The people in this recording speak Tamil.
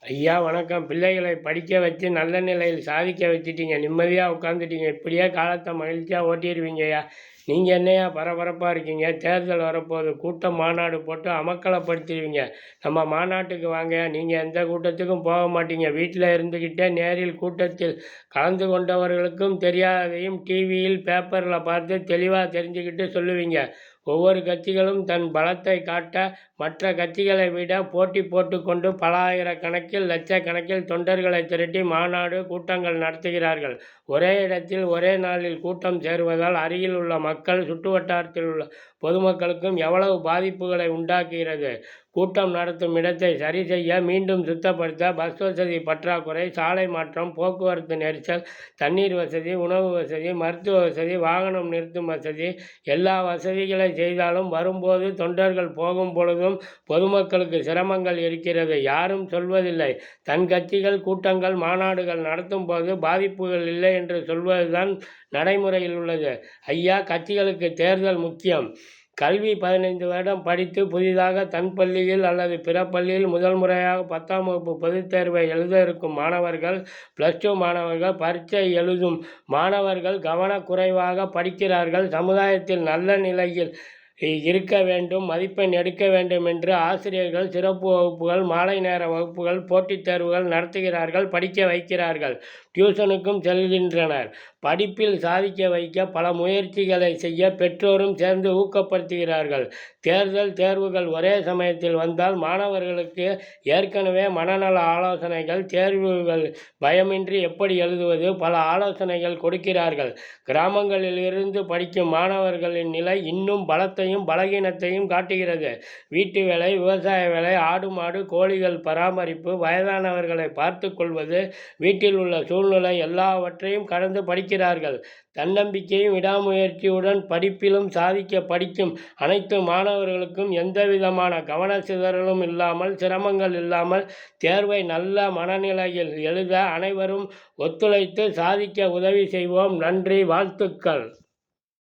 ஐயா வணக்கம். பிள்ளைகளை படிக்க வச்சு நல்ல நிலையில் சாதிக்க வச்சுட்டீங்க. நிம்மதியாக உட்காந்துட்டீங்க. இப்படியே காலத்தை மகிழ்ச்சியாக ஓட்டிடுவீங்கய்யா. நீங்கள் என்னையா பரபரப்பாக இருக்கீங்க? தேர்தல் வரப்போகுது. கூட்டம் மாநாடு போட்டு அமக்கலப்படுத்திடுவீங்க. நம்ம மாநாட்டுக்கு வாங்கய்யா. நீங்கள் எந்த கூட்டத்துக்கும் போக மாட்டீங்க. வீட்டில் இருந்துக்கிட்டே நேரில் கூட்டத்தில் கலந்து கொண்டவர்களுக்கும் தெரியாததையும் டிவியில் பேப்பரில் பார்த்து தெளிவாக தெரிஞ்சுக்கிட்டு சொல்லுவீங்க. ஒவ்வொரு கட்சிகளும் தன் பலத்தை காட்ட மற்ற கட்சிகளை விட போட்டி போட்டுக்கொண்டு பல ஆயிரக்கணக்கில் லட்சக்கணக்கில் தொண்டர்களை திரட்டி மாநாடு கூட்டங்கள் நடத்துகிறார்கள். ஒரே இடத்தில் ஒரே நாளில் கூட்டம் சேருவதால் அருகில் உள்ள மக்கள் சுற்றுவட்டாரத்தில் உள்ள பொதுமக்களுக்கும் எவ்வளவு பாதிப்புகளை உண்டாக்குகிறது. கூட்டம் நடத்தும் இடத்தை சரி செய்ய, மீண்டும் சுத்தப்படுத்த பஸ் வசதி பற்றாக்குறை, சாலை மாற்றம், போக்குவரத்து நெரிசல், தண்ணீர் வசதி, உணவு வசதி, மருத்துவ வசதி, வாகனம் நிறுத்தும் வசதி, எல்லா வசதிகளை செய்தாலும் வரும்போது தொண்டர்கள் போகும் பொழுதும் பொதுமக்களுக்கு சிரமங்கள் இருக்கிறது. யாரும் சொல்வதில்லை. தன் கட்சிகள் கூட்டங்கள் மாநாடுகள் நடத்தும் போது பாதிப்புகள் இல்லை என்று சொல்வதுதான் நடைமுறையில் உள்ளது. ஐயா, கட்சிகளுக்கு தேர்தல் முக்கியம். கல்வி 15 வருடம் படித்து புதிதாக தன் பள்ளியில் அல்லது பிற பள்ளியில் முதல் முறையாக 10ஆம் வகுப்பு பொதுத் தேர்வை எழுத இருக்கும் மாணவர்கள், +2 மாணவர்கள், பரீட்சை எழுதும் மாணவர்கள் கவனக்குறைவாக படிக்கிறார்கள். சமுதாயத்தில் நல்ல நிலையில் இருக்க வேண்டும், மதிப்பெண் எடுக்க வேண்டும் என்று ஆசிரியர்கள் சிறப்பு வகுப்புகள், மாலை நேர வகுப்புகள், போட்டித் தேர்வுகள் நடத்துகிறார்கள், படிக்க வைக்கிறார்கள். டியூஷனுக்கும் செல்கின்றனர். படிப்பில் சாதிக்க வைக்க பல முயற்சிகளை செய்ய பெற்றோரும் சேர்ந்து ஊக்கப்படுத்துகிறார்கள். தேர்வுகள் ஒரே சமயத்தில் வந்தால் மாணவர்களுக்கு ஏற்கனவே மனநல ஆலோசனைகள், தேர்வுகள் பயமின்றி எப்படி எழுதுவது, பல ஆலோசனைகள் கொடுக்கிறார்கள். கிராமங்களில் இருந்து படிக்கும் மாணவர்களின் நிலை இன்னும் பலத்தையும் பலகீனத்தையும் காட்டுகிறது. வீட்டு வேலை, விவசாய வேலை, ஆடு மாடு கோழிகள் பராமரிப்பு, வயதானவர்களை பார்த்து கொள்வது, வீட்டில் உள்ள சூழ்நிலை எல்லாவற்றையும் கடந்து படிக்கிறார்கள். தன்னம்பிக்கையும் விடாமுயற்சியுடன் படிப்பிலும் சாதிக்க படிக்கும் அனைத்து மாணவர்களுக்கும் எந்தவிதமான கவனச்சிதறலும் இல்லாமல், சிரமங்கள் இல்லாமல் தேர்வை நல்ல மனநிலையில் எழுத அனைவரும் ஒத்துழைத்து சாதிக்க உதவி செய்வோம். நன்றி, வாழ்த்துக்கள்.